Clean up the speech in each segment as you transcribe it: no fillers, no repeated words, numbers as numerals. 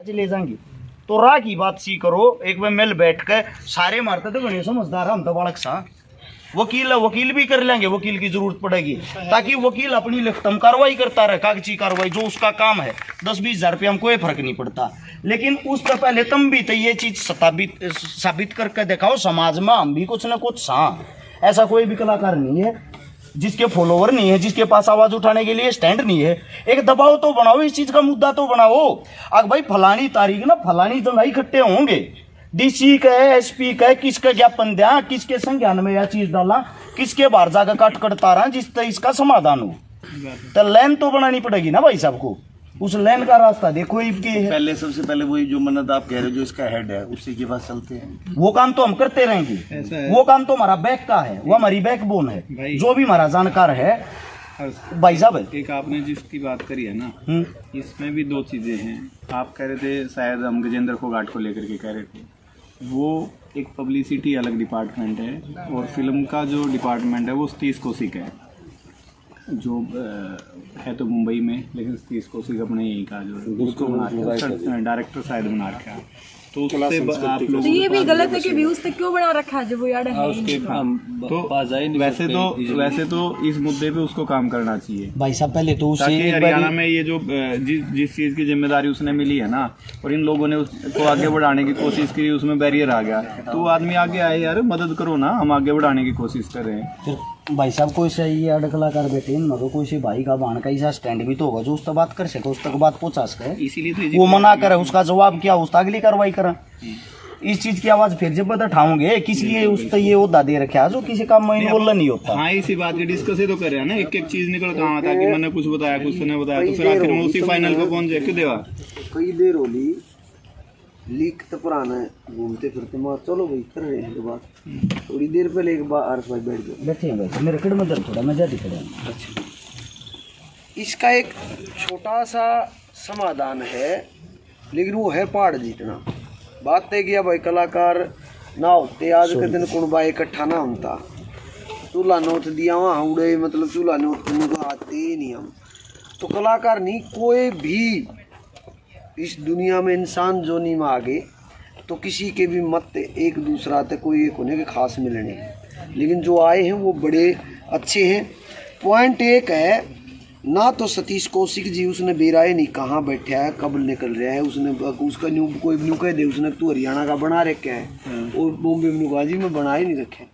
ले जाएंगे तो राह की बात सी करो। एक बार मिल बैठ के सारे मारते तो बड़े समझदार हम तो बालक सा वकील भी कर लेंगे, वकील की जरूरत पड़ेगी ताकि वकील अपनी लिखितम कार्रवाई करता रहे, कागजी कार्रवाई जो उसका काम है। 10-20 हजार रुपये हम कोई फर्क नहीं पड़ता, लेकिन उससे पहले तुम भी तो ये चीज साबित करके दिखाओ समाज में हम भी कुछ ना कुछ। हाँ, ऐसा कोई भी कलाकार नहीं है जिसके फॉलोवर नहीं है, जिसके पास आवाज उठाने के लिए स्टैंड नहीं है। एक दबाव तो बनाओ, इस चीज का मुद्दा तो बनाओ। अगर भाई फलानी तारीख ना फलानी जगह इकट्ठे होंगे, डीसी का है, एसपी का है, किसका ज्ञापन दिया, किसके संज्ञान में यह चीज डाला, किसके बाहर जाकर काट करता रहा, जिससे इसका समाधान हो। तो लाइन तो बनानी पड़ेगी ना भाई साहब को, उस लाइन का रास्ता देखो इनके है। पहले सबसे पहले वही जो मन्नत आप कह रहे हो जो इसका हेड है उसी के पास चलते हैं। वो काम तो हम करते रहेंगे, वो काम तो हमारा बैक का है, वो हमारी बैकबोन है, जो भी हमारा जानकार है भाई साहब। एक आपने जिसकी बात करी है ना, इसमें भी दो चीजें हैं। आप कह रहे थे शायद हम गजेंद्र फोगाट को लेकर के कह रहे थे, वो एक पब्लिसिटी अलग डिपार्टमेंट है और फिल्म का जो डिपार्टमेंट है वो सतीश कौशिक है, जो है तो मुंबई में, लेकिन सतीश कौशिक अपने यहीं का जो उसको बना रखा, डायरेक्टर शायद बना रखा है। तो उससे आप लोग तो ये भी गलत है कि व्यूज तक क्यों बना रखा है जब वो यार है उसके तो वैसे तो इस मुद्दे पे उसको काम करना चाहिए भाई साहब। पहले तो उसे ताकि हरियाणा में ये जो जिस चीज की जिम्मेदारी उसने मिली है ना, और इन लोगों ने उसको आगे बढ़ाने की कोशिश की, उसमें बैरियर आ गया, तो आदमी आगे आए, यार मदद करो ना, हम आगे बढ़ाने की कोशिश कर रहे हैं। फिर भाई साहब कोई सही है कलाकार बेटे इन मगर कोई से भाई का बहन का ऐसा स्टैंड भी तो होगा जो उस तक बात कर सके, उस तक बात पहुंचा सके। इसीलिए तो वो मना करे, उसका जवाब क्या, उस अगली कार्रवाई करें। इस चीज की आवाज फिर जब बता उठाओगे किस लिए उस तक ये ओहदा दे रखा है जो किसी काम में बोलना नहीं होता। हाँ, इसी बात की डिस्कस ही तो कर रहे हैं ना, एक एक चीज निकल कहाँ आता कि मैंने कुछ बताया कुछ ने बताया, तो फिर आखिर में उसी फाइनल पे पहुंच जाए। क्यों देवा कई देर होली लीक तो पुराना है, घूमते फिरते मार चलो भाई कर रहे हैं। बात थोड़ी देर पहले एक बार आरफ भाई बैठ गए, बैठे हैं भाई मेरे कड़ में दर्द थोड़ा मजा दिख रहा है। अच्छा, इसका एक छोटा सा समाधान है, लेकिन वो है पहाड़ जितना। बात तय किया भाई कलाकार ना होते आज के दिन कौन भाई इकट्ठा ना होता, चूल्हा नोट दिया वहाँ उड़े, मतलब चूल्हा नोट को आते ही नहीं हम। तो कलाकार नहीं कोई भी इस दुनिया में इंसान जो नहीं मांगे तो किसी के भी मत एक दूसरा तक कोई एक होने के खास मिलने, लेकिन जो आए हैं वो बड़े अच्छे हैं। पॉइंट एक है ना, तो सतीश कौशिक जी उसने बेराए नहीं कहाँ बैठा है, कब निकल रहा है, उसने उसका न्यू कोई न्यू कह दे उसने तू हरियाणा का बना रखा है और बॉम्बे में कहा जी मैं बना ही नहीं रखे।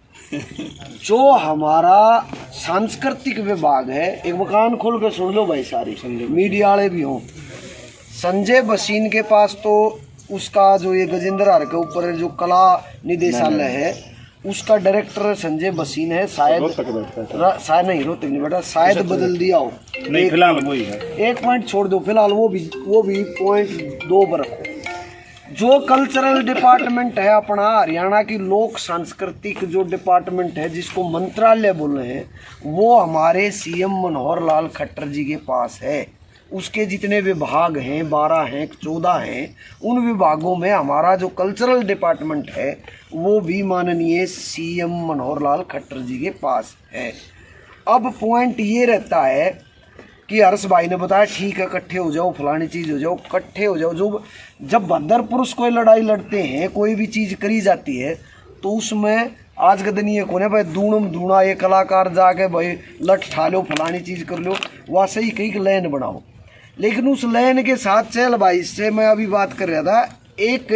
जो हमारा सांस्कृतिक विभाग है, एक मकान खोल के सुन लो भाई, सारे मीडिया वाले भी हों, संजय बसीन के पास तो उसका जो ये गजेंद्र हर के ऊपर जो कला निदेशालय है उसका डायरेक्टर संजय बसीन है, शायद नहीं रोहतक नहीं बेटा, शायद बदल दिया हो, नहीं फिलहाल वही है। एक पॉइंट छोड़ दो फिलहाल, वो भी पॉइंट 2 पर रखो। जो कल्चरल डिपार्टमेंट है अपना हरियाणा की लोक सांस्कृतिक जो डिपार्टमेंट है जिसको मंत्रालय बोल रहे हैं, वो हमारे सीएम मनोहर लाल खट्टर जी के पास है। उसके जितने विभाग हैं 12 हैं 14 हैं, उन विभागों में हमारा जो कल्चरल डिपार्टमेंट है वो भी माननीय सीएम मनोहर लाल खट्टर जी के पास है। अब पॉइंट ये रहता है कि हर्ष भाई ने बताया ठीक है इकट्ठे हो जाओ, फलानी चीज़ हो जाओ, इकट्ठे हो जाओ। जो जब भद्र पुरुष कोई लड़ाई लड़ते हैं, कोई भी चीज़ करी जाती है, तो उसमें आज के दिन ये कौन है भाई दूणा ये कलाकार जाके भाई लठ ठा लो, फलानी चीज़ कर लो, वैसे ही कहीं लाइन बनाओ। लेकिन उस लाइन के साथ चल भाई, इससे मैं अभी बात कर रहा था, एक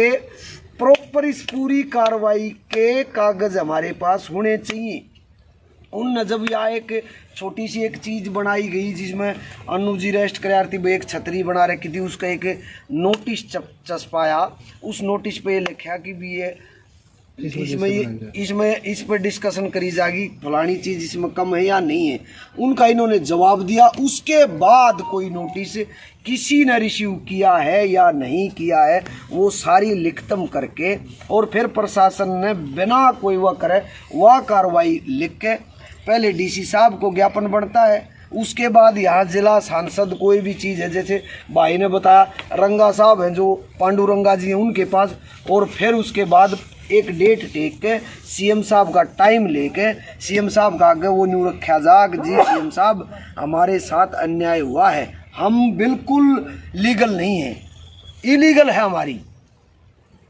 प्रॉपर इस पूरी कार्रवाई के कागज हमारे पास होने चाहिए। उन जब या एक छोटी सी एक चीज़ बनाई गई जिसमें अनु जी रेस्ट करार थी, एक छतरी बना रखी थी, उसका एक नोटिस चस्पाया, उस नोटिस पे ये लिखा कि भी ये इसमें इस पर डिस्कशन करी जाएगी, फलानी चीज़ इसमें कम है या नहीं है। उनका इन्होंने जवाब दिया, उसके बाद कोई नोटिस किसी ने रिसीव किया है या नहीं किया है वो सारी लिखतम करके, और फिर प्रशासन ने बिना कोई वह करे वह कार्रवाई लिख के पहले डीसी साहब को ज्ञापन बढ़ता है, उसके बाद यहाँ जिला सांसद कोई भी चीज़ है, जैसे भाई ने बताया रंगा साहब हैं जो पांडुरंगा जी हैं उनके पास, और फिर उसके बाद एक डेट टेक के सीएम साहब का टाइम लेके सीएम साहब का आगे वो न्यू रखा जाग जी सीएम साहब हमारे साथ अन्याय हुआ है, हम बिल्कुल लीगल नहीं हैं, इलीगल है हमारी,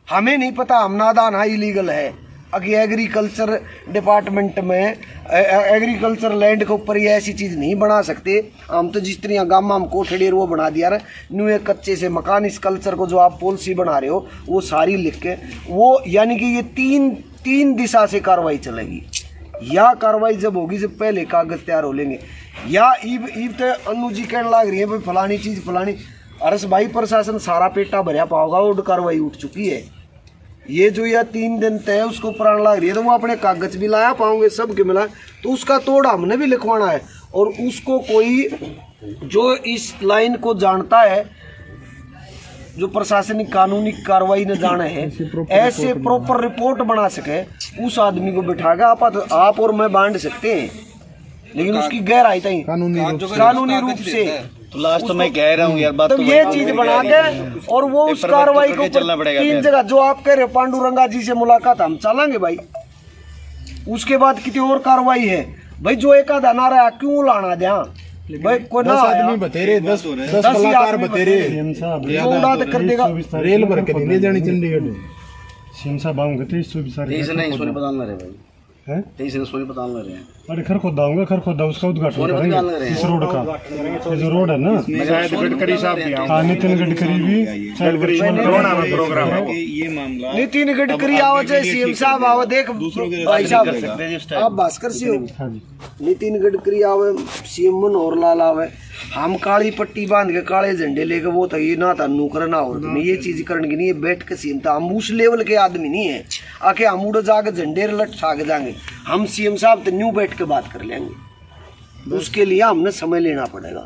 हमें नहीं पता, हम नादान है, इलीगल है। अगर एग्रीकल्चर डिपार्टमेंट में एग्रीकल्चर लैंड के ऊपर ये ऐसी चीज़ नहीं बना सकते। हम तो जिस तरह गामा हम कोठड़ी वो बना दिया रहे न्यू एक कच्चे से मकान, इस कल्चर को जो आप पॉलिसी बना रहे हो वो सारी लिख के वो, यानी कि ये तीन दिशा से कार्रवाई चलेगी। या कार्रवाई जब होगी जब पहले कागज तैयार हो लेंगे, या ईब तो अनु जी कहने लग रही है भाई फलानी चीज़ फलानी। अरस भाई प्रशासन सारा पेटा भरिया पाओगा, वो कार्रवाई उठ चुकी है। ये जो यह 3 दिन तय उसको प्राण लग रही है, तो वो अपने कागज भी लाया पाओगे सबके मिला, तो उसका तोड़ हमने भी लिखवाना है। और उसको कोई जो इस लाइन को जानता है, जो प्रशासनिक कानूनी कार्रवाई न जाने है, ऐसे प्रॉपर रिपोर्ट बना सके, उस आदमी को बिठा के आप और मैं बांट सकते हैं, लेकिन उसकी गहराई तक कानूनी रूप से। तो लास्ट में कह रहा हूँ यार, बात तो ये चीज बना के और वो उस कार्रवाई को 3 जगह जो आप कह रहे हो पांडुरंगा जी से मुलाकात हम चलेंगे भाई, उसके बाद कितनी और कार्रवाई है भाई। जो एक आधा ना रहा क्यों लाना दिया भाई, कोई ना आदमी बतेरे 10 कलाकार बतेरे कर देगा। रेल भर के ले जानी चंडीगढ़ सीएम साहब आऊंगे 23 नहीं सोनी बदलना रहे भाई हैं, 23 सोनी बदलना रहे हैं। अरे खरखोदा आऊंगा, खरखोदा उसका उद्घाटन करेंगे इस रोड का, ये जो रोड है ना, शायद गडकरी साहब भी हाँ नितिन गडकरी भी प्रोग्राम है ये मामला। नितिन गडकरी आओ चाहे सीएम साहब आओ, देख भाई साहब आप भास्कर से हो, नितिन गडकरी आवे, सीएम मनोहर लाल आवे, हम काली पट्टी बांध के काले झंडे लेके वो तो ये ना तन्नू करना और नहीं, ये चीज करने की नहीं है। बैठ के सीएम था, हम उस लेवल के आदमी नहीं है आके हम उड़ जाके झंडे लट छाग जाएंगे। हम सीएम साहब तो न्यू बैठ के बात कर लेंगे, उसके लिए हमने समय लेना पड़ेगा।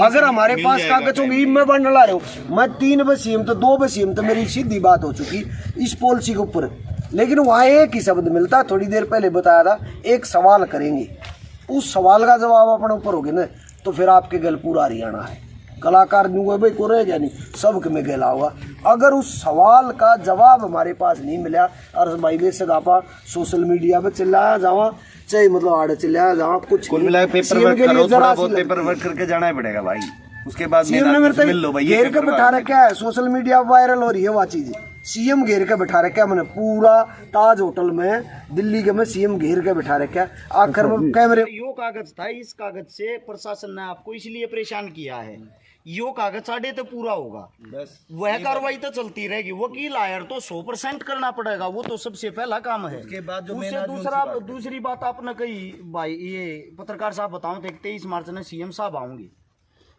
अगर हमारे पास कागज होंगे, मैं बंड ला रहा हूँ, मैं 3 बजे सीएम तो 2 बजे सीएम तो मेरी सीधी बात हो चुकी इस पॉलिसी के ऊपर, लेकिन वहाँ एक ही शब्द मिलता, थोड़ी देर पहले बताया था, एक सवाल करेंगे, उस सवाल का जवाब अपने ऊपर होगे ना तो फिर आपके गल पूरा हरियाणा है। कलाकार दूंगा भाई को रह गया नहीं, सबके में गला होगा। अगर उस सवाल का जवाब हमारे पास नहीं मिला, और भाई बेशक आप सोशल मीडिया पे चिल्लाया जावा, चाहे मतलब आड़े चिल्लाया जावा, कुछ कुल मिला पेपर वर्क करो, थोड़ा बहुत पेपर वर्क करके जाना ही पड़ेगा भाई। उसके बाद मिल लो भाई, घेर के बिठा रखा है, सोशल मीडिया वायरल हो रही है वह चीज, सीएम घेर के बिठा रखा है, मैंने पूरा ताज होटल में दिल्ली के में सीएम घेर के बिठा रखा है, आखिर में कैमरे। यो कागज था, इस कागज से प्रशासन ने आपको इसलिए परेशान किया है, यो कागज साढ़े तो पूरा होगा, वह कार्रवाई तो चलती रहेगी। वकील हायर तो 100% करना पड़ेगा, वो तो सबसे पहला काम है। उसके बाद दूसरी बात आपने कही भाई, ये पत्रकार साहब बताऊं तो 23 मार्च ने सीएम साहब आऊंगे,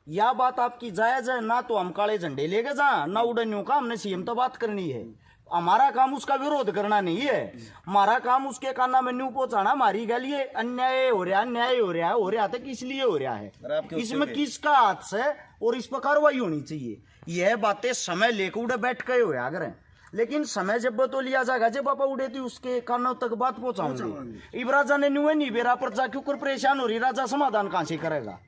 या बात आपकी जायज है ना, तो हम काले झंडे लेके जा ना उड़नियों का, हमने सीएम तो बात करनी है। हमारा काम उसका विरोध करना नहीं है, हमारा काम उसके काना में न्यू पहुंचाना। हमारी गल ये अन्याय हो रहा है तो किस लिए हो रहा है, इसमें किसका हाथ है और इस पर कार्रवाई होनी चाहिए। यह बातें समय लेकर उड़े बैठ गए हो अगर, लेकिन समय जब तो लिया जाएगा जब आप उड़े थी उसके कानों तक बात पहुंचाऊंगे। इब राजा ने न्यू नहीं बेरा पर जाके ऊपर परेशान हो रही, राजा समाधान कहां से करेगा।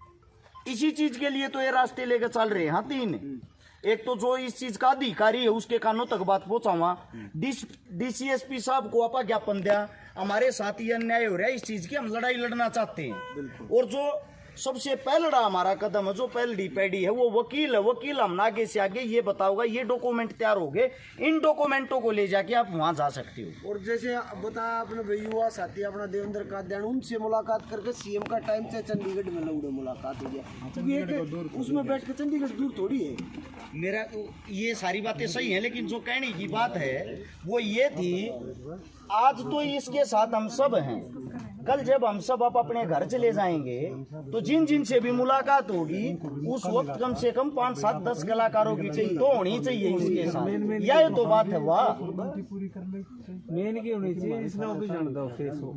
इसी चीज के लिए तो ये रास्ते लेकर चल रहे हैं। हाँ, 3 एक तो जो इस चीज का अधिकारी है उसके कानों तक बात पहुंचावा, डीसीएसपी साहब को आपा ज्ञापन दिया, हमारे साथ ये अन्याय हो रहा है, इस चीज की हम लड़ाई लड़ना चाहते हैं। और जो सबसे पहला हमारा कदम है, जो पहली पैड़ी है वो वकील है। वकील हम आगे से आगे ये बताओगा, ये डॉक्यूमेंट तैयार हो गए, इन डॉक्यूमेंटों को ले जाके आप वहां जा सकते हो। और जैसे बताया अपने युवा साथी अपना देवेंद्र काद्यान, उनसे मुलाकात करके सीएम का टाइम से चंडीगढ़ में लौड़े मुलाकात हो गया, उसमें बैठ के चंडीगढ़ दूर थोड़ी है। मेरा ये सारी बातें सही हैं, लेकिन जो कहने की बात है वो ये थी, आज तो इसके साथ हम सब हैं, कल जब हम सब आप अपने घर चले जाएंगे तो जिन जिन से भी मुलाकात होगी उस वक्त कम से कम 5, 7, 10 कलाकारों की चाहिए तो होनी चाहिए इसके साथ। यह तो बात है। वाह, मेन की होनी चाहिए, इसने वो भी जानता हो फेस हो